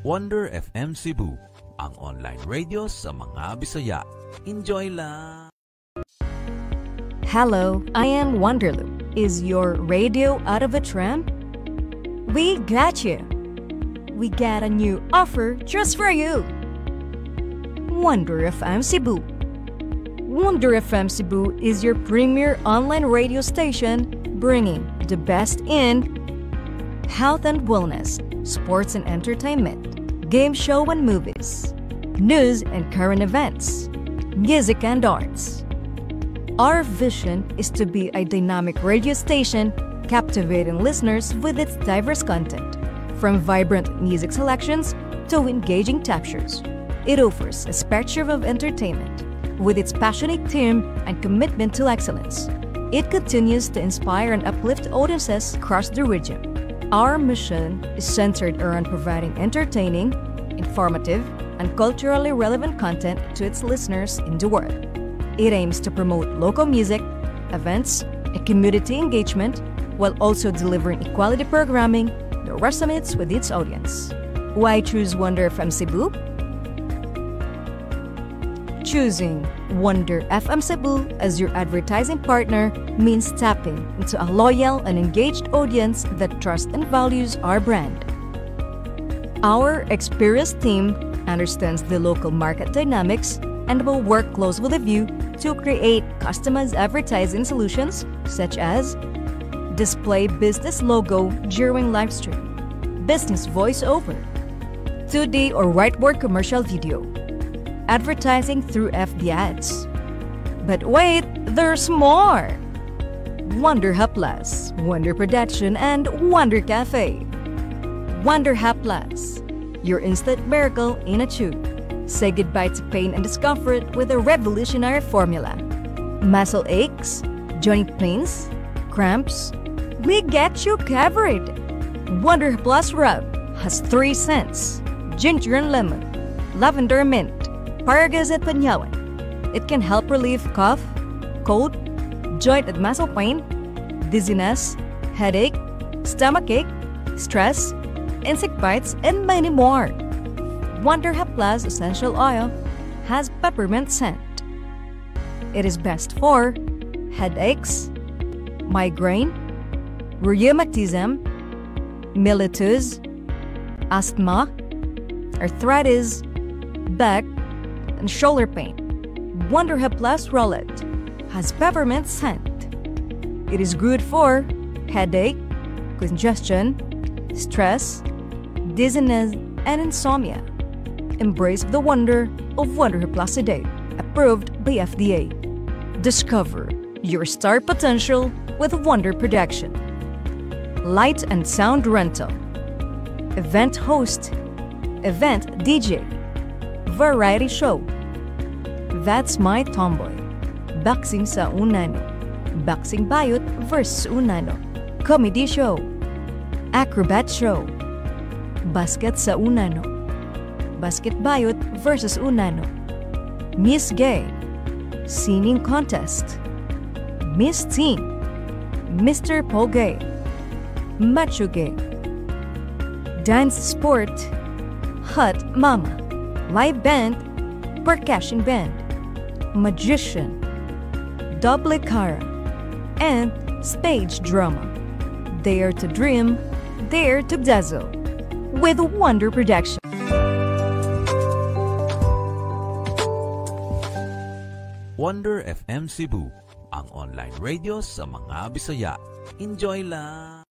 Wonder FM Cebu, ang online radio sa mga Bisaya. Enjoy lang! Hello, I am Wonderloop. Is your radio out of a tram? We got you! We got a new offer just for you! Wonder FM Cebu. Wonder FM Cebu is your premier online radio station bringing the best in health and wellness, sports and entertainment, game show and movies, news and current events, music and arts. Our vision is to be a dynamic radio station captivating listeners with its diverse content, from vibrant music selections to engaging textures. It offers a spectrum of entertainment with its passionate team and commitment to excellence. It continues to inspire and uplift audiences across the region. Our mission is centered around providing entertaining, informative, and culturally relevant content to its listeners in the world. It aims to promote local music, events, and community engagement while also delivering equality programming that resonates with its audience. Why choose Wonder FM Cebu? Choosing Wonder FM Cebu as your advertising partner means tapping into a loyal and engaged audience that trusts and values our brand. Our experienced team understands the local market dynamics and will work close with you to create customized advertising solutions such as display business logo during live stream, business voiceover, 2D or whiteboard commercial video, advertising through FB ads. But wait, there's more! Wonder Hub Plus, Wonder Production, and Wonder Cafe. Wonder Hub Plus, your instant miracle in a tube. Say goodbye to pain and discomfort with a revolutionary formula. Muscle aches, joint pains, cramps, we get you covered. Wonder Hub Plus Rub has 3 scents: ginger and lemon, lavender mint, Paragas at Panyawan. It can help relieve cough, cold, joint and muscle pain, dizziness, headache, stomachache, stress, insect bites, and many more. Wonder Hub Plus Essential Oil has peppermint scent. It is best for headaches, migraine, rheumatism, mellitus, asthma, arthritis, back, and shoulder pain. Wonder Hub Plus Rollet has peppermint scent. It is good for headache, congestion, stress, dizziness, and insomnia. Embrace the wonder of Wonder Hub Plus today, approved by FDA. Discover your star potential with Wonder Production. Light and sound rental, event host, event DJ, variety show, That's My Tomboy, boxing sa Unano, boxing bayot versus Unano, comedy show, acrobat show, basket sa Unano, basket bayot versus Unano, Miss Gay, singing contest, Miss Teen, Mr. Pogay, Macho Gay, dance sport, Hot Mama, live band, percussion band, magician, double cara, and stage drama. Dare to dream, dare to dazzle with Wonder Production. Wonder FM Cebu, ang online radio sa mga Bisaya. Enjoy lang!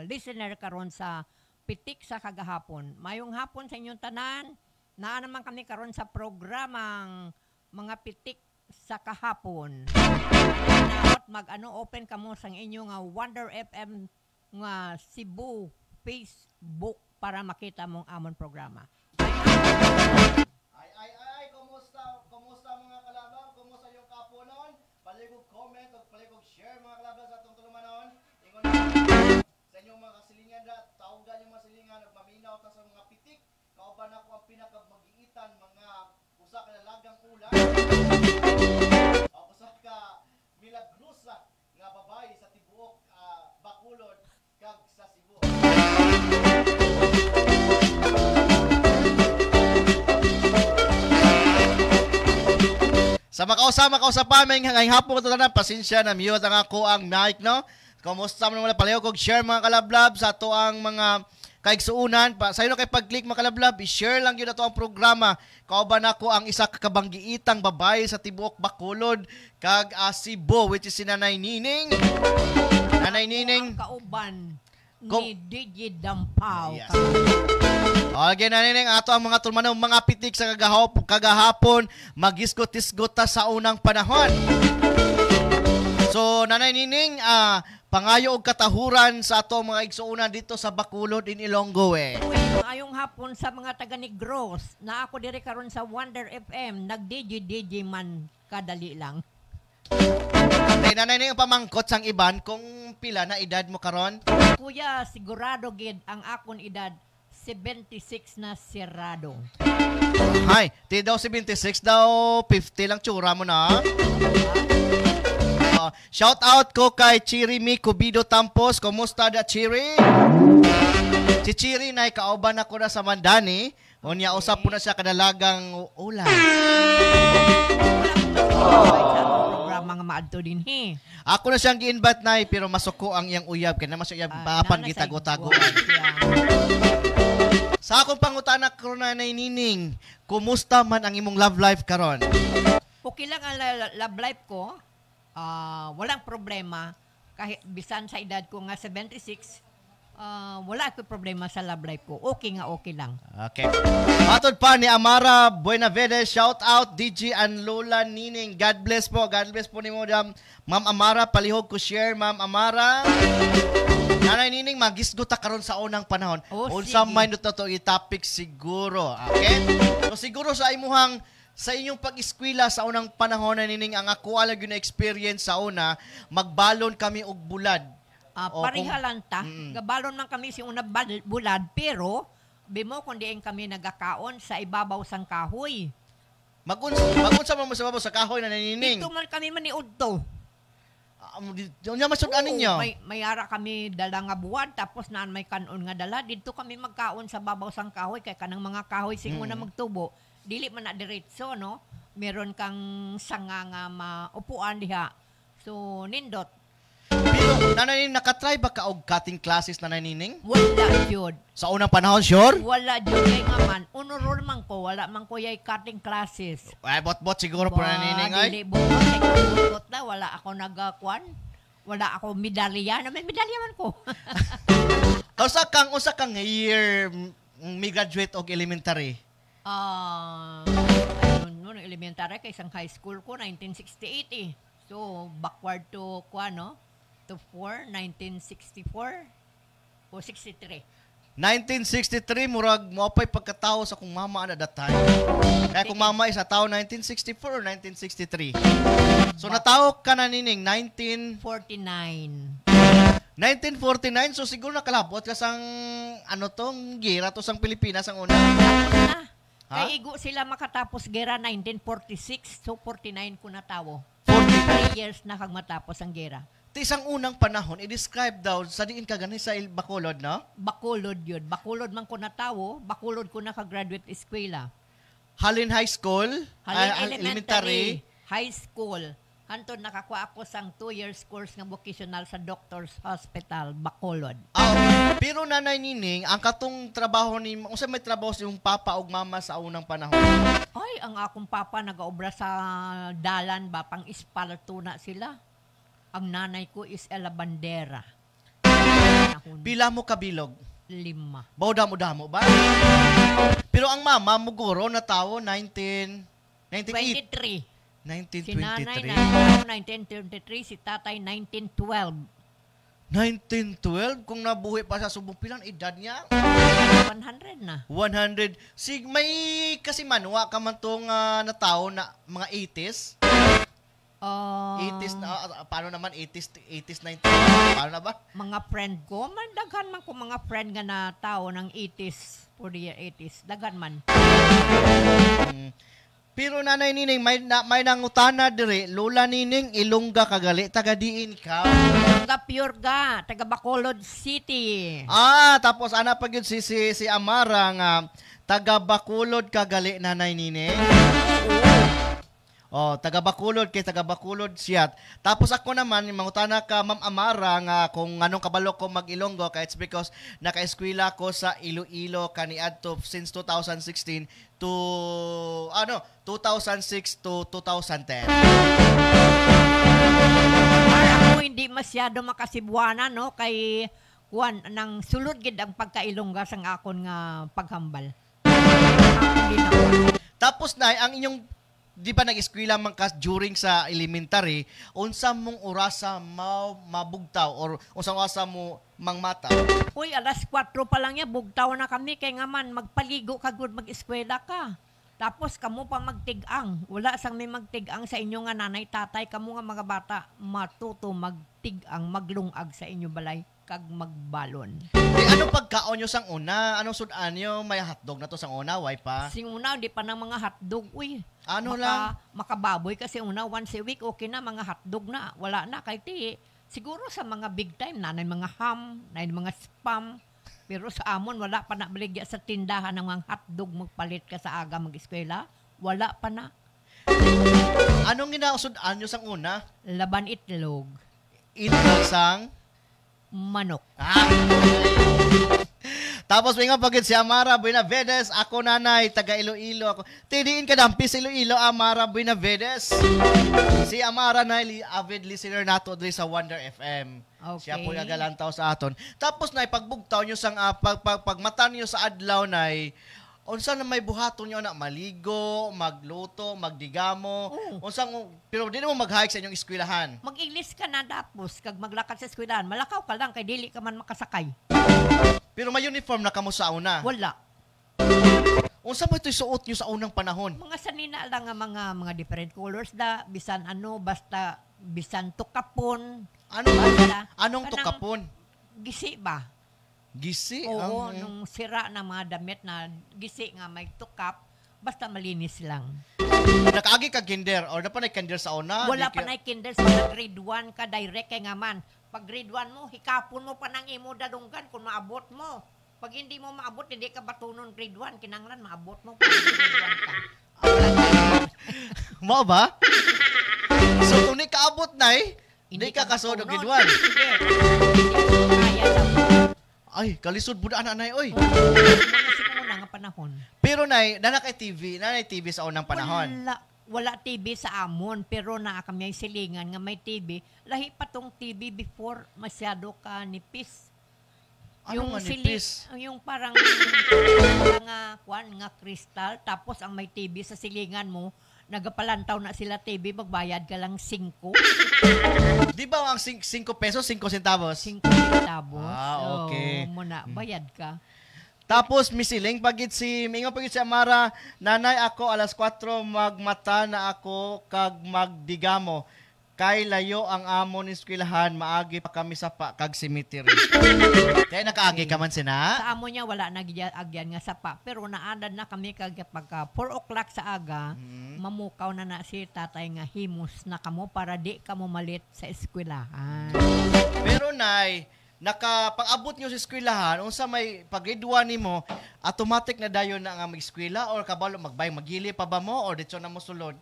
Listener karon sa Pitik sa Kagahapon. Mayong hapon sa inyong tanan. Naa naman kami karon sa programang mga Pitik sa Kahapon. dapat open ka mo sa inyong Wonder FM nga Cebu Facebook para makita mong amon programa. Ay, kumusta mga kalabang? Kumusta yung kapunon? Paligog comment o paligog share mga kalabang sa atong tulumanon. Ingon sa inyong mga kasilingan na tawagan yung mga silingan ug maminaw ta sa mga pitik. Kauban ako ang pinakamagiitan mga usa ka dalagang ulan. Usa ka milagrusa nga babae sa tibuok Bacolod kag sa Cebu. Sa makausa pa, may ngayong hapon ko na pasensya na mute ang ako ang mic, no? Kumusta mo naman palayo kog share mga kalablab sa ato ang mga kaigsuunan. Sa inyo kay pag-click mga kalablab, i-share lang yun na to ang programa. Kauban ako ang isa kakabanggiitang babae sa tibuok Bacolod kag Cebu, which is si Nanay Nining. Nanay Nining. Ang kauban ni DJ Dampaw. Yes. Okay, Nining, ato ang mga tulmanong mga pitik sa kagahapon, magisgot-isgot ta sa unang panahon. So, Nanay Nining, pangayo og katahuran sa ato mga igsuunan dito sa Bacolod in Ilonggo Ayong hapon sa mga taga Negros na ako diri karon sa Wonder FM, nag-DJ man kadali lang. Hey, Nanay Nining, pamangkot sang iban kung pila na edad mo karon? Kuya, sigurado gid ang akon edad 76 na sirado. Hay, ti daw 76 daw 50 lang tsura mo na. Shout out ko kay Chiri Mi Cubido Tampos. Kumusta da Chiri? Si Chiri na kauban ako na sa Mandani. Unya usap po na siya kadalagang ulan. Programa nga maadto din he. Ako na siyang gi-invite na pero masuko ang iyang uyab kaya naman siya paapan gitago-tagoan. Sa akong pangutana karon na Nining, kumusta man ang imong love life karon? Okay lang ang love life ko. Walang problema kahit bisan sa edad ko nga 76, wala ko problema sa love life ko. Okay lang. Okay. Matod pa ni Amara Buenavides, shout out DJ and Lola Nining. God bless po ni mo Ma'am Amara, palihog ko share Ma'am Amara. Nanay Nining, magisgot ta karon sa unang panahon. Unsa man to i-topic siguro. Okay? So siguro sa inyong pag-eskwela sa unang panahon na Nining, ang ako alag yung experience sa una, magbalon kami og bulad. Parihalan ta. Gabalon man kami si una bulad, pero bimo kundi kami nagakaon sa ibabaw sang kahoy. Magunsa man mo sa ibabaw sa kahoy na Nining. Dito man kami maniudto. Unya masud-an ninyo. May ara kami dala nga buwan, tapos naan may kanon nga dala. Dito kami magkaon sa babaw sang kahoy, kay kanang mga kahoy sing una magtubo. Dili man na diretso, no? Meron kang sanga nga maupuan diha. So, nindot. Pero, Nanay Nining, nakatry ba ka og cutting classes, Nanay Nining? Wala jud. Sa unang panahon, sure? Wala jud kay nga man. Unurol man ko, wala man ko yay cutting classes. Ay, bot-bot siguro po, Nanay Nining, ay? Dili, bot na. Wala ako nagakwan. Wala ako medalya. May medalya man ko. Usa kang year may graduate og elementary? Noong elementary kay isang high school ko 1968 eh. So backward to to 1964 o 63. 1963 murag mo pay pagkatao sa kung mama na that time. Kaya kung mama is a tao 1964 or 1963. So natawo ka na Nining 49. 1949, so siguro nakalabot ka sang tong gira to sang Pilipinas ang una. Kay igo sila makatapos gera 1946, so 49 ko natawo. 43 years na kag matapos ang gera. Ti isang unang panahon, i-describe daw sa diin ka gani sa Bacolod, no? Bacolod yun. Bacolod man ko natawo, Bacolod ko naka-graduate eskwela. Halin High School? Halin Elementary. High School. Hantod nakakuha ako sang 2 years course ng vocational sa Doctor's Hospital, Bacolod. Pero Nanay Nining, ang katong trabaho ni, unsa may trabaho si yung papa ug mama sa unang panahon? Ay, ang akong papa nagaobra sa dalan ba, pang ispalto na sila. Ang nanay ko is Elabandera. Pila mo kabilog? 5. Bawdamo-damo ba? Pero ang mama mo guro na tawo 1993. Si nanay 1923. 1923, si tatay 1912. 1912 kung nabuhi pa sa subong pilang edad niya. 100 na. 100. May kasi manwa ka man tong na tao na mga 80s. 80s na paano naman 80s 90s. Paano na ba? Mga friend ko, man daghan man ko mga friend nga na tao ng 80s, for the year 80s. Daghan man. Pero Nanay Nining may nangutana dire, Lola Nining Ilongga kagali taga diin ka. Taga Pure ga, taga Bacolod City. Tapos ana pa gyud si Amara nga taga Bacolod kagali Nanay Nining. Taga Bacolod siya. Tapos ako naman, mangutana ka, Ma'am Amara, nga kung anong kabalo ko mag-Ilonggo, kaya it's because naka-eskwela ko sa Iloilo kaniadto since 2016 to, 2006 to 2010. Ako hindi masyado makasibuana, no? Kay, nang sulod gid ang pagkailongga sang akon nga paghambal. Tapos na, ang inyong di ba nag-eskwela man ka during sa elementary, unsa mong orasa mabugtaw or unsa orasa mo mangmata? Uy, alas 4 pa lang ya, bugtaw na kami kay nga man magpaligo ka gud mag-eskwela ka. Tapos kamo pa magtigang. Wala sang may magtigang sa inyo nga nanay tatay, kamo nga mga bata matuto magtigang, maglungag sa inyo balay kag magbalon. Anong pagkaon nyo sang una? Anong sudan nyo? May hotdog na to sang una, way pa? Sing una, di pa ng mga hotdog, uy. Lang? Makababoy kasi una, once a week, okay na, mga hotdog na. Wala na, kay ti. Siguro sa mga big time, nanay mga ham, nanay mga spam. Pero sa amon, wala pa na baligya sa tindahan ng mga hotdog, magpalit ka sa aga mag-eskwela. Wala pa na. Anong ginausudan nyo sang una? Laban itlog. Itlog sang? Manok. Tapos may nga pagod si Amara Buenavedes, ako nanay, taga Iloilo ako. Tidiin ka dampi sa Iloilo, Amara Buenavedes. Si Amara na avid listener nato diri sa Wonder FM. Okay. Siya po nagalantaw sa aton. Tapos na pagbugtaw nyo sang pagmata nyo sa adlaw na unsa na may buhaton nyo na maligo, magluto, magdigamo. Pero di mo mag-hike sa inyong eskwelahan. Mag-English ka na tapos kag maglakad sa eskwelahan. Malakaw ka lang kay dili ka man makasakay. Pero may uniform na kamo sa una. Wala. Unsa mo ito'y suot nyo sa unang panahon? Mga sanina lang nga mga different colors da, bisan basta bisan tukapon. Anong tukapon? Gisi ba? Gisi? Oo, nung sira na mga damit na gisi nga may tukap, basta malinis lang. Nakaagi ka kinder or na pa na kinder sa una? Wala pa na kinder sa grade 1 ka direct kay nga man. Pag grade 1 mo, hikapon mo pa ng imo dadunggan kung maabot mo. Pag hindi mo maabot, hindi ka batunon grade 1. Kinanglan, maabot mo pag grade 1 ka. Mao ba? So, kung di kaabot na hindi ka kasod grade 1. Hindi. Kaya lang. Ay, kalisod po na anay, oy. Mga simula nga panahon. Pero nay, nanay TV sa unang panahon. Wala TV sa amon, pero naa kami ay silingan nga may TV. Lahi pa tong TV before masyado ka nipis. Ano nga nipis? Yung parang nga kristal, tapos ang may TV sa silingan mo, nagapalantaw na sila TV, magbayad ka lang 5. Di ba ang 5 pesos, 5 centavos? 5 centavos. Okay. So, muna, bayad ka. Tapos misiling pagit si Amara, nanay ako alas 4 magmata na ako kag magdigamo. Kay layo ang amon eskwelahan, maagi pa kami sa kag cemetery. Kaya nakaagi ka man sina? Sa amo niya wala nagyagyan nga sapa, pero naadad na kami kag pagka 4 o'clock sa aga, mamukaw na si tatay nga himos na kamo para di kamo malit sa eskwelahan. Pero nay, pag-abot nyo sa eskwelahan, unsa may pag-grade 1 nimo, automatic na dayon na nga mag-eskwela or kabalo magili pa ba mo or dito na mo sulod?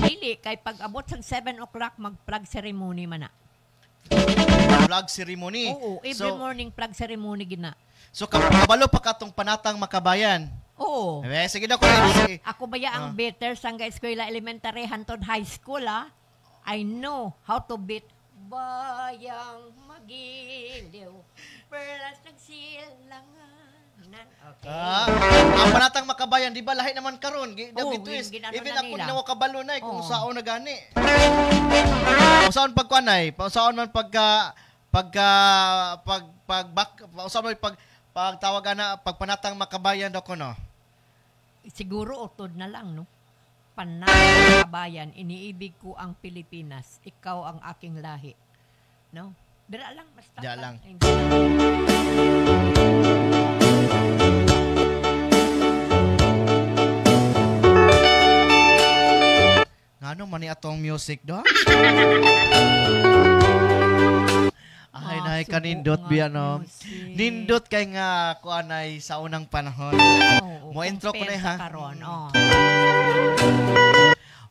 Dili, kay pag-abot sa 7 o'clock, mag-plug ceremony man na. Plug ceremony? Oo, every morning plug ceremony gina. So, kabalo pa katong panatang makabayan? Oo. Sige na ko. Ako ba ang better sa eskwela elementary hantod high school, I know how to beat bayang magiliw, perlas nagsilangan, Tanan. Okay. Ang panatang makabayan, di ba lahi naman karon? Twist. ginano Even na ako nila. na kabalo na kung Oo. saan na gani. Usaon pagkuanay, usaon man usaon man pagtawagan na pagpanatang makabayan daw ko no. Siguro utod na lang, no? Panatang kabayan, iniibig ko ang Pilipinas. Ikaw ang aking lahi. No? Dira lang, basta. Dira lang. Ngano man ni atong music do? Ay nay subo kanindot nga biya no. music. Nindot kay nga kuanay sa unang panahon. Oo, Mo intro ko na compare ha. sa karon, oh.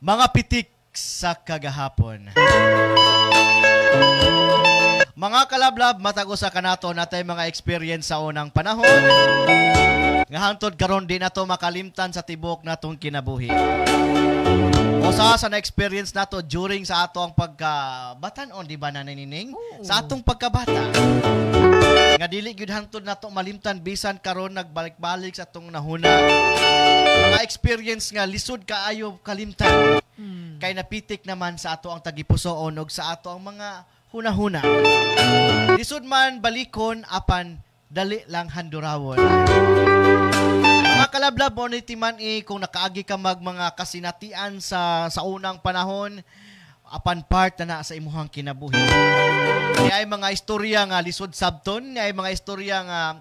Mga pitik sa kagahapon. Mga kalablab, matago sa kanato natay mga experience sa unang panahon. Nga hangtod karon di nato makalimtan sa tibok natong kinabuhi. Usa sa na-experience nato during sa ato ang pagkabatanon, di ba nanining? Oo. Sa atong pagkabata. Nga dili gyud hangtod nato malimtan bisan karon nagbalik-balik sa atong nahuna. Mga experience nga lisod kaayo kalimtan. Kay napitik naman sa ato ang tagipusoon ug sa ato ang mga huna-huna. Lisod man balikon apan dali lang handurawon. Mga kalablab mo ni Timan kung nakaagi ka mga kasinatian sa unang panahon apan part na sa imuhang kinabuhi. Ay mga istorya nga lisod sabton, ay mga istorya nga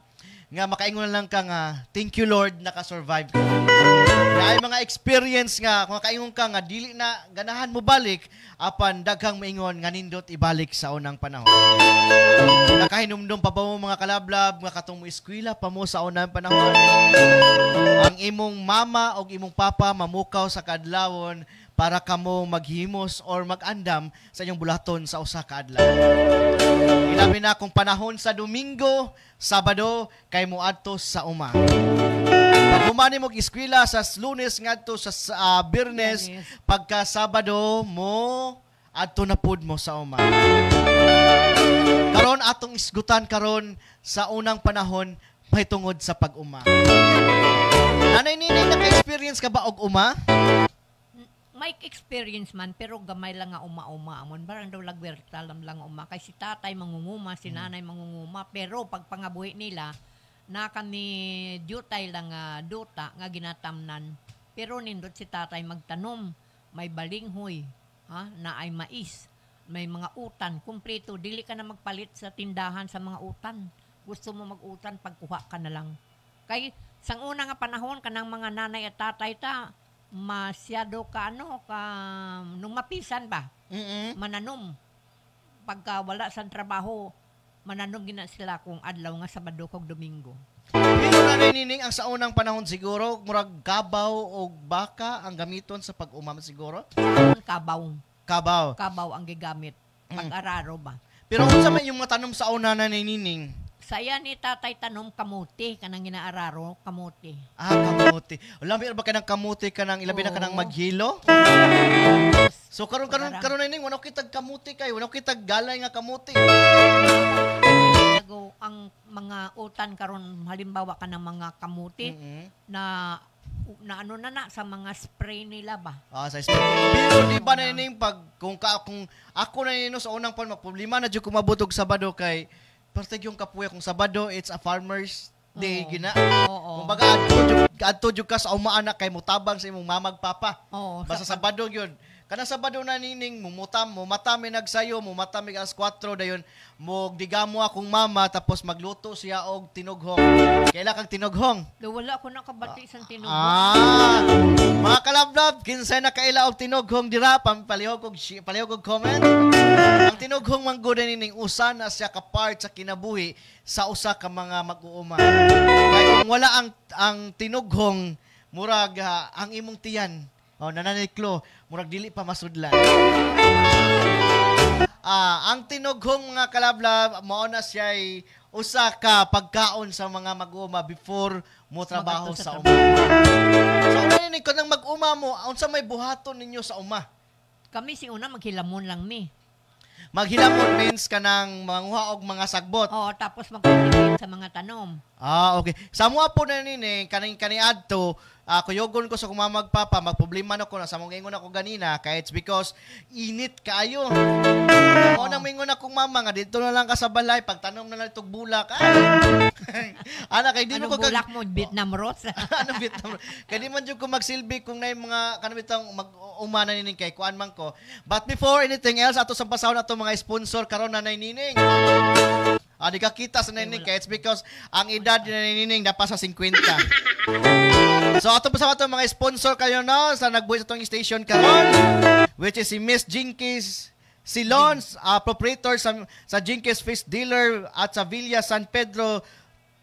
makaingon lang ka nga thank you Lord naka-survive ka. Ay mga experience nga kung makaingon ka nga dili na ganahan mo balik apan daghang maingon nga nindot ibalik sa unang panahon. Nakahinumdum pa ba mo mga kalablab nga katong mo eskwela pa mo sa unang panahon. Ang imong mama o imong papa mamukaw sa kadlawon para kamo maghimos or mag-andam sa inyong bulaton sa usa ka adlaw. Ilabi na kung panahon sa Domingo, Sabado kay moadto sa uma. Pag humani mo eskwela sa Lunes ngadto sa Biyernes, pagka Sabado mo adto na pud mo sa uma. Karon atong isgutan karon sa unang panahon mahitungod sa pag-uma. Nanay Ninay, naka-experience ka ba og uma? May experience man, pero gamay lang nga uma-uma. Amon, barang daw lagwerta lang uma. Kay si tatay mangunguma, si nanay mangunguma. Pero pag pangabuhi nila, na kami dutay lang duta nga ginatamnan. Pero nindot si tatay magtanom. May balinghoy, na ay mais. May mga utan, kumpleto. Dili ka na magpalit sa tindahan sa mga utan. Gusto mo mag-utan, pagkuha ka na lang. Kay sang una nga panahon, kanang mga nanay at tatay masyado nung mapisan ba? Mananom. Pagka wala sa trabaho, mananom gina sila kung adlaw nga Sabado kag Domingo. Pero Nanay Nining, ang sa unang panahon siguro, murag kabaw o baka ang gamiton sa pag-umam siguro? Kabaw. Kabaw. Kabaw ang gigamit. Pag-araro ba? Pero kung sa may yung matanom sa una Nanay Nining? Saya ni tatay tanom kamuti, kanang ginaararo, kamuti. Kamuti. Labi ba ka ng kamuti kanang ilabi na Oo. kanang maghilo? So karon Nining, wala kitag kamuti kay, wala kitag galay nga kamuti. Ang mga utan karon halimbawa ka ng mga kamuti na ano na sa mga spray nila ba? Sa pero di ba Nining pag kung ako na nino sa unang pan problema na jud ko mabutog Sabado kay perteg yung kapuya kung Sabado it's a farmer's day gina. Oo. Kumbaga adto jud ka sa umaanak kay mutabang sa imong mamag papa. Oo. Basta Sabado yun. Kanang Sabado na Nining, mumatami nagsayo, mumatami alas 4 dayon, digamo akong mama tapos magluto siya og tinughong. Kaila kang tinughong? Wala ko nakabati sa tinughong. Mga kalablab, kinsay na kaila og tinughong dira, palihog og comment. Ang tinughong manggod Nining, usa na siya ka part sa kinabuhi sa usa ka mga mag-uuma. Kaya kung wala ang tinughong, murag ang imong tiyan, nananiklo, murag dili pa masudlan. Ang tinughong mga kalablab, mao na siya ay usa ka pagkaon sa mga mag-uma before mo trabaho sa uma. So, ano kanang mag-uma mo, unsa may buhaton ninyo sa uma? Kami si una maghilamon lang mi. Maghilamon means kanang manguha og mga sagbot. Oo, tapos mag-contribute sa mga tanom. Okay. Sa mga po na nini, kaniadto, kuyogon ko sa kumamagpapa, magproblema na ko na sa mga ingon ako ganina, kaya it's because init kaayo. Ako nang mingon akong mama nga, dito na lang ka sa balay, pagtanom na lang itong bulak. Anak, kaya di mo Anong ko bulak mo? Vietnam rose? Anong Vietnam? Kaya di man dyan ko magsilbi kung na yung mga kanabitang mag-umana nining kay kuan man ko. But before anything else, ato sa pasahon ato mga sponsor karon na nining. Di ka kita sa nining kaya it's because ang edad ni nining napa sa 50. So ato pa sa ato mga sponsor kayo no sa nagbuhi sa tong station karon, which is si Miss Jinkies Silons, proprietor sa Jinkies Fish Dealer at sa Villa San Pedro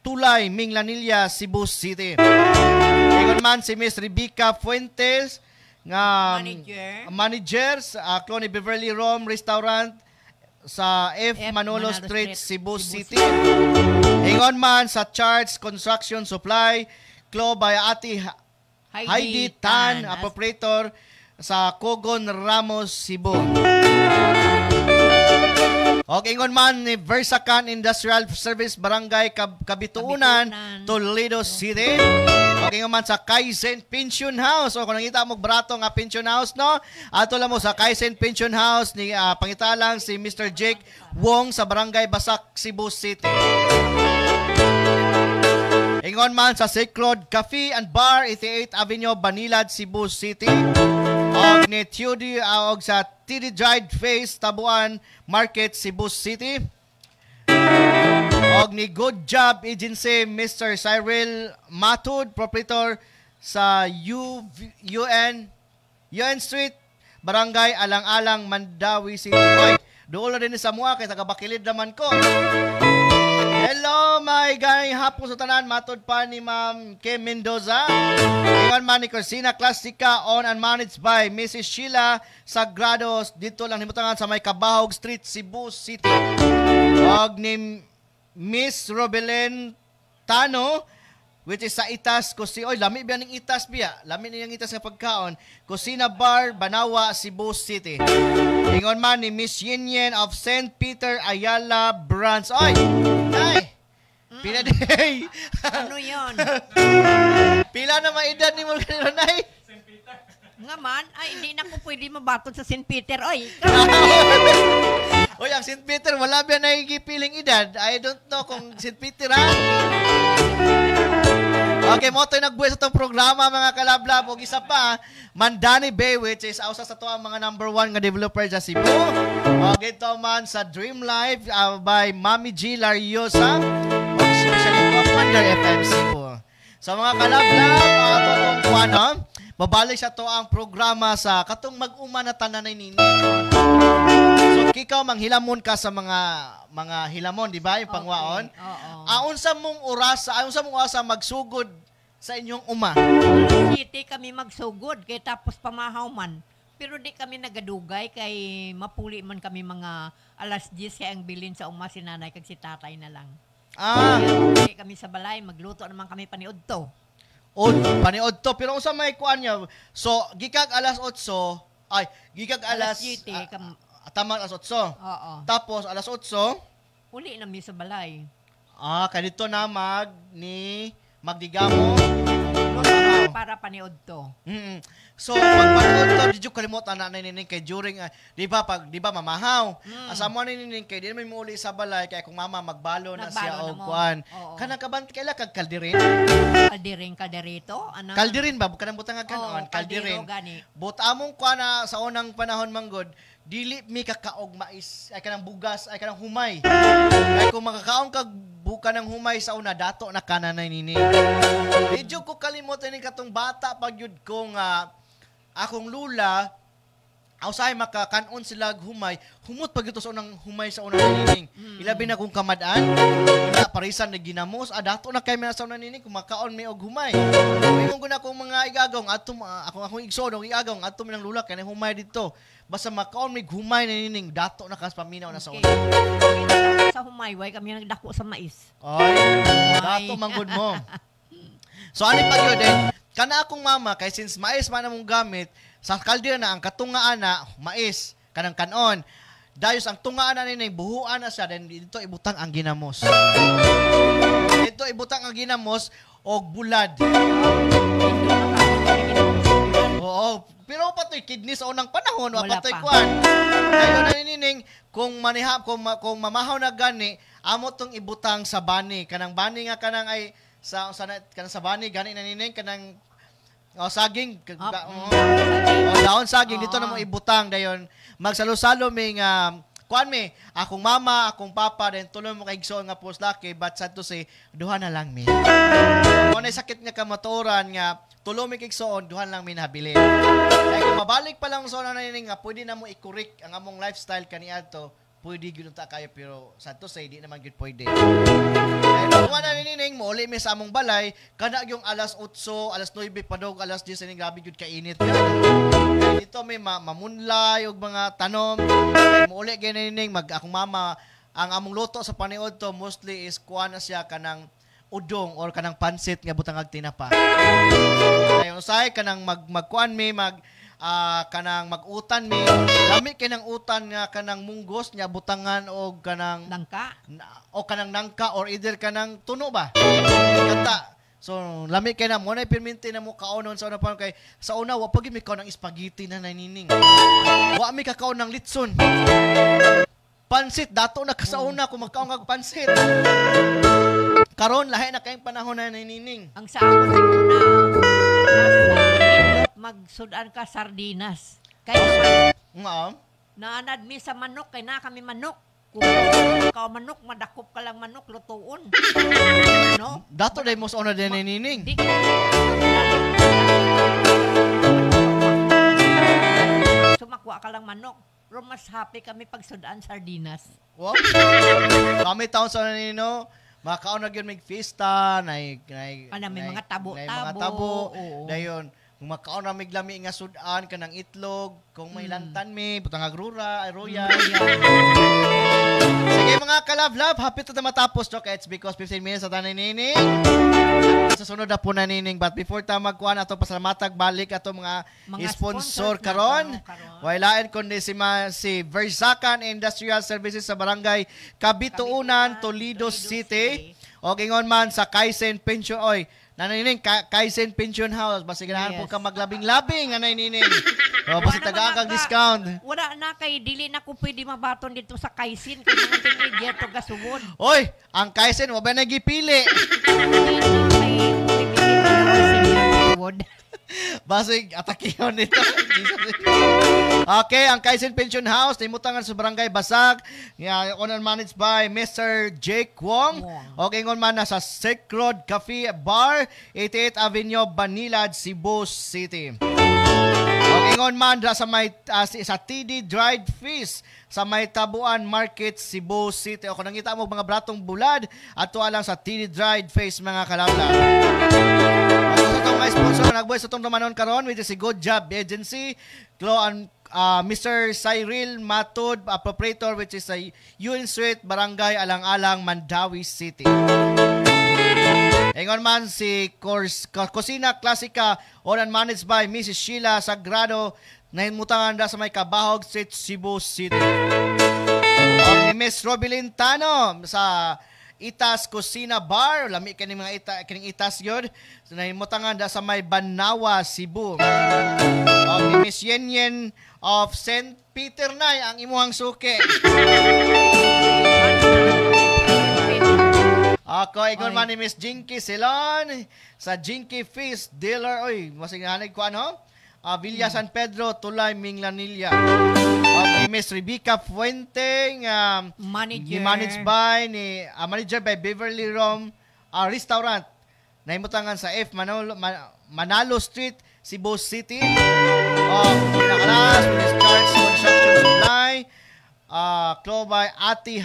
Tulay, Minglanilla, Cebu City. Ingon man si Miss Rebecca Fuentes nga manager sa Clone Beverly Rome Restaurant sa F. Manolo Street, Cebu City. Ingon man sa Charts Construction Supply, Klo by Ate Heidi Tan, operator sa Cogon Ramos, Cebu. Okay, ingon man ni Versacan Industrial Service Barangay Kabituunan, Toledo City. Okay, ingon man sa Kaizen Pension House. O kung nakita mo brato nga pension house, no? Ato lang mo sa Kaizen Pension House ni pangitalang si Mr. Jake Wong sa Barangay Basak, Cebu City. Ingon man sa Sacred Cafe and Bar, 88th Avenue, Banilad, Cebu City. Og ni Tudy og sa TD Dried Face, Tabuan Market, Cebu City. Og ni Good Job Agency, Mr. Cyril Matud, proprietor sa UN Street, Barangay Alang-Alang, Mandawi City. Oy, doon na din sa mua kay taga-Bakilid naman ko. Hello, my gang hapon sa tanan, matod pa ni Ma'am Kim Mendoza. Ingon man ni Crisina Classica, owned and managed by Mrs. Sheila Sagrados, dito lang himutangan sa may Kabahog Street, Cebu City. Og ni Miss Robelyn Tano, which is sa Itas, oy, lami ba ng Itas biya? Lami niyang Itas nga pagkaon. Kusina Bar, Banawa, Cebu City. Ingon man ni Miss Yin of St. Peter Ayala Branch. Oy! Ay! Pila day! Ano yun? Pila na maedad ni mo kanina, Nay? St. Peter. Nga man, ay hindi na ko pwede mabaton sa St. Peter. Oy! Oy, ang St. Peter, wala ba nagigipiling edad? I don't know kung St. Peter, ha? Okay, mo tayo nagbuhay sa itong programa, mga kalablab. O isa pa, Mandani Bay, which is ausa sa to ang mga #1 nga developer sa Cebu. Okay, ito man sa Dream Life by Mami G. Lariosa. O especially po Wonder FM Cebu. So mga kalablab, ito itong kuwano. Babalik sa to ang programa sa katong mag-uma na tanan nini. So kikaw manghilamon ka sa mga hilamon, di ba? Yung pangwaon. Okay. Aun sa mong orasa magsugod sa inyong uma. City kami magsugod kay tapos pamahaw man. Pero di kami nagadugay kay mapuli man kami mga alas 10 kay ang bilin sa uma si nanay kag si tatay na lang. Kaya kami sa balay magluto naman kami paniudto. Paniod to. Pero unsa may kuan niya? So, gikag alas 8, alas 7 tama alas 8. Oo. Tapos alas 8, uli na mi sa balay. kadito na magdigamo. Para paniudto. So, pag panood to, di kalimutan na nining kay during, di ba mamahaw? Asa mo nining kay, di naman mo uli sa balay, kaya kung mama magbalo na siya o kuan. Kanang kabant, kaila kag kaldirin? Kalderito? Ano? Kaldirin ba? Kanang butang nga kanon, kaldirin. But among kuan na sa unang panahon manggod, dili mi kakaog mais, ay kanang bugas, ay kanang humay. Kaya kung makakaong kag buka ng humay sa una, dato na kananay nini. Medyo ko kalimutan ni katong bata pag yun kong akong lula, ausay makakanon sila humay, humot pag ito sa unang humay sa unang nining. Ilabi na kung kamadaan, wala parisan na ginamos, dato na kay sa unang nining, kumakaon may og humay. Ingon ko na kung mga igagong, akong igsodong igagong, ato minang lula, kaya humay dito. Basta makaon may humay na nining, dato na kas paminaw na sa una. Sa humayway kami nagdako sa mais. Ay, dato manggod mo. So ano pag yun kana akong mama, kay since mais man among gamit, sa kaldera na ang katungaan na mais, kanang kanon, Dayos ang tungaan na nining buhuan na siya then dito ibutang ang ginamos. Dito ibutang ang ginamos og bulad. Oo, pero patoy kidney sa unang panahon wa Wala patoy pa. kuan. Kayo na nining kung kung mamahaw na gani amo tong ibutang sa bani kanang bani nga kanang ay kanang sa bani gani na nining kanang saging daon saging dito na mo ibutang dayon magsalo-salo mi nga kuan mi akong mama akong papa then tuloy mo kay igsoon nga poslaki but sad to say duha na lang mi mo na sakit nga kamaturan nga tulo mi kay igsoon duha lang mi nabili kay kung mabalik pa lang so na nining nga pwede na mo i-correct ang among lifestyle kaniadto pwede gyud ta kayo pero sad to say di naman gyud pwede. Kung wala nining mo uli mi sa among balay kada yung alas 8, alas 9 padog alas 10 ni grabe gyud kainit. Dito may mamunlay og mga tanom. Mo uli gyud nining akong mama ang among luto sa paniod to mostly is kuan na siya kanang udong or kanang pansit nga butang ag tinapa. Kay usay kanang magkuan mi kanang mag-utan mi lami kay nang utan nga kanang munggos nya butangan og kanang Nangka. o kanang nangka or either kanang tuno ba kanta so lami kay na mo na perminti na mo kaonon sa una pa kay sa una wa pag mi kaon ng spaghetti na nanining wa mi kakaon ng litson pansit dato na kasauna kung magkaon og pansit karon lahi na kayong panahon na nanining Ang sa ako siguro nasa magsudan ka sardinas. Kaya naanad mi sa manok kay na kami manok. Kung ka manok madakop ka lang manok lutuon. No? dato day mo sa una din nanining Di sumakwa ka lang manok. Pero mas happy kami pag sudan sardinas. wow kami taon sa nanino makaon na gyud mig fiesta may mga tabo-tabo. mga tabo Oo. dayon kung makaon na mig lami nga sudan kanang itlog kung may lantan mi butang agrura ay royal sige mga kalab-lab happy to na matapos no it's because 15 minutes at nining sa sunod na po na nining but before ta magkuan ato pasalamatag balik ato mga sponsor karon wailain kundi si Versacan Industrial Services sa barangay Kabituunan, Toledo City. O ingon man sa Kaizen Pension oy nanining Kaizen Pension House basta ganahan po ka maglabing-labing anay nining o basta tagaan kag discount Wala na kay dili na ko pwede mabaton dito sa Kaizen kay mga teenager to gasugod. oy ang Kaizen wa ba nagipili basig atakihon nito okay ang Kaizen Pension House nimutangan sa barangay Basag owned and managed by Mr. Jake Wong okay ingon man na sa Silk Road Cafe Bar 88 Avenue Banilad, Cebu City. Okay ingon man sa may sa TD Dried Fish sa may Tabuan Market, Cebu City. O kung nangita mo mga bratong bulad ato lang sa TD Dried Fish mga kalabla. Sa itong mga sponsor na nagbuhay sa itong namanon karon which is si Good Job Agency, Mr. Cyril Matod, proprietor which is sa Yun Street, Barangay Alang-Alang, Mandawi City. Ingon man si Kusina Klasika owned and managed by Mrs. Sheila Sagrado na himutangan sa may Kabahog Street, Cebu City. Ni Miss Robilyn Tano sa Itas Kusina Bar, lami kini mga kining Itas yun. So, nahimutangan sa may Banawa, Cebu. Ni Miss Yen of St. Peter Nay ang imuhang suki. Ako, ingon man ni Miss Jinky Silon sa Jinky Fish Dealer. Oy, masing hanay ko ano? Villa San Pedro, Tulay, Minglanilla. Okay, Miss Rebecca Fuente, managed by manager by Beverly Rom Restaurant. Nahimutangan sa F Manalo Street, Cebu City. Pinakalas, Miss Charles Construction Supply. Clo by Ati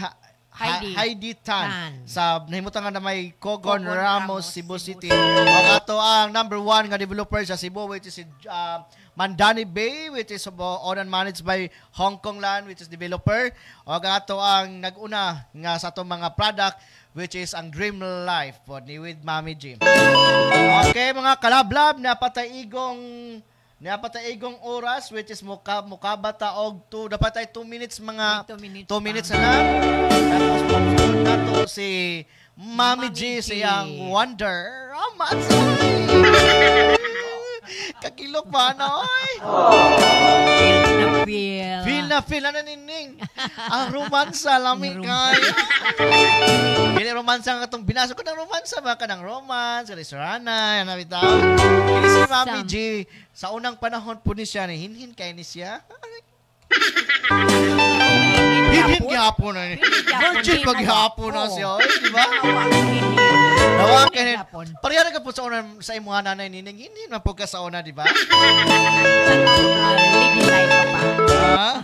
Heidi Tan sa nahimutangan na may Cogon Ramos, Cebu City. Ato ang number 1 nga developer sa Cebu which is Mandani Bay which is owned and managed by Hong Kong Land which is developer. O ato ang naguna nga sa atong mga product which is ang Dream Life ni with Mami Jim. Okay mga kalablab na patay igong Niapat tayo igong oras, which is mukabata og 2. Dapat tayo 2 minutes mga... 2 minutes na lang. Tapos pagsunod na to si Mami G, siyang Wonder Romance. Kakilok ba, noy? Feel na feel. Ano nining? Ang romansa, lamig kayo. Pili romansa nga itong binasa ko ng romansa. Baka ng romance, restaurana, yan na bitaw. Kini si Mami G, sa unang panahon po ni siya, hinhin kayo ni siya. Hinhin gihapon na niya. Virgin maghihapon na siya. Di ba? Dawa kanin. Parehara ka po sa una sa imuha nanay nining. Hinhin man po ka sa una, di ba? Lady life pa pa. Ha?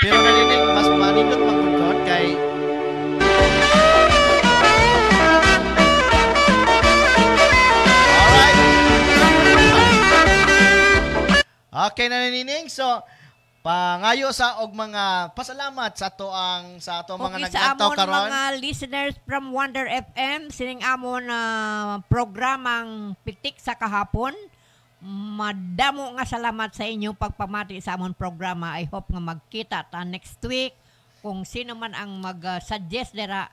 Pero nanining, mas manindot magundon kay... Alright. Okay na nanining. So, pangayo sa og mga pasalamat sa ato mga naglantaw karon. Sa amon mga listeners from Wonder FM, sining amon programang Pitik sa Kahapon. Madamo nga salamat sa inyong pagpamati sa amon programa. I hope nga magkita ta next week. Kung sino man ang mag-suggest dira,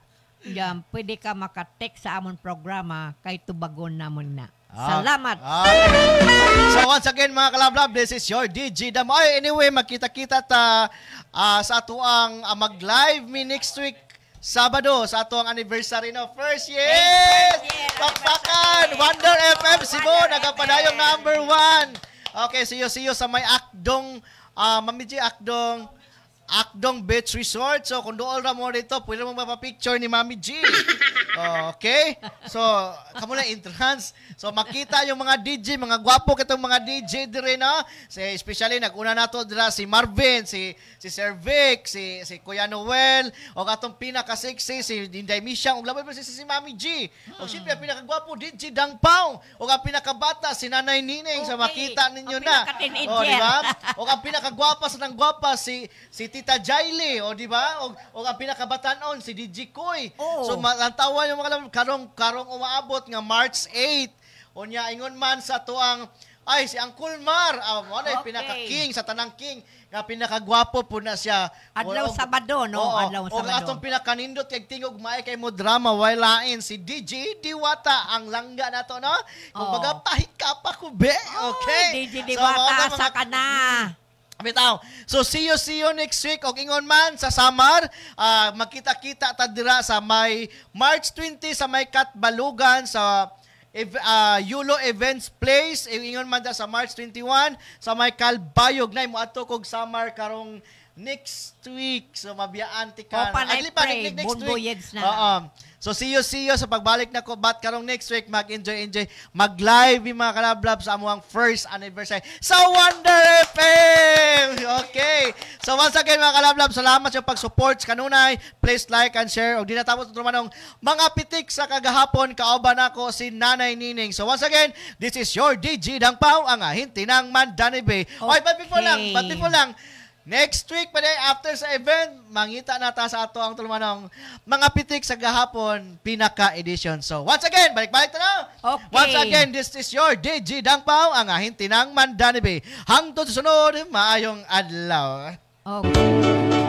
pwede ka makatext sa amon programa kay tubagon namon na. Salamat. So once again mga kalablab, this is your DJ Damoy. Anyway, magkita-kita ta sa ato ang mag-live me next week Sabado sa ato ang anniversary no. First yes! Pakpakan! Wonder FM Cebu, nagapadayong number 1. Okay, see you sa may Akdong, Mami G, Akdong Beach Resort. So, kung doon ra mo dito, pwede mo mapapicture ni Mami G. Okay? So, kamo na entrance. So, makita yung mga DJ, mga gwapo kitong mga DJ dire na. Especially, nag-una na to dira si Marvin, si Sir Vic, si Kuya Noel, o katong pinaka-sexy, si Dinday Misyang, o labay pa si Mami G. O siyempre, pinaka-gwapo, DJ Dangpao. O ang pinaka-bata, si Nanay Nining. So, makita ninyo na. O, di ba? O ang pinaka-gwapa sa nang gwapa, si Tita Jaili, o di ba? O ang pinakabatanon si DJ Koy. So malantawan yung mga karong umaabot nga March 8. O niya ingon man sa tuang si Uncle Mar, ano pinaka-king sa tanang king, nga pinakagwapo po na siya. Adlaw Sabado, no? Adlaw Sabado. O atong pinakanindot kay tingog maay kay mo drama walain si DJ Diwata ang langga nato, no? Kung baga pahika pa ko be. Okay. DJ Diwata sa kana. Bitaw. So see you next week. Og ingon man sa Samar, magkita-kita ta dira sa may March 20 sa may Katbalugan sa Yulo Events Place. Ingon man da sa March 21 sa may Kalbayog na mo ato kog Samar karong next week. So mabiyaan ti ka. Next week. So see you sa pagbalik na ko bat karong next week. Mag-enjoy. Mag-live yung mga kalablab sa amuang first anniversary sa Wonder FM. Okay. So once again mga kalablab, salamat sa pag-support kanunay. Please like and share. O di natapos ito manong mga pitik sa kagahapon. Kaoban ako si Nanay Nining. So once again, this is your DJ Dangpao, ang ahinti ng Mandani Bay. Okay, but before lang, next week pa after sa event, mangita na ta sa ato ang tulumanong mga pitik sa gahapon, pinaka-edition. So, once again, balik-balik na. Okay. Once again, this is your DJ Dangpao, ang ahinti ng Mandani Bay. Hangtod sa sunod, maayong adlaw. Okay.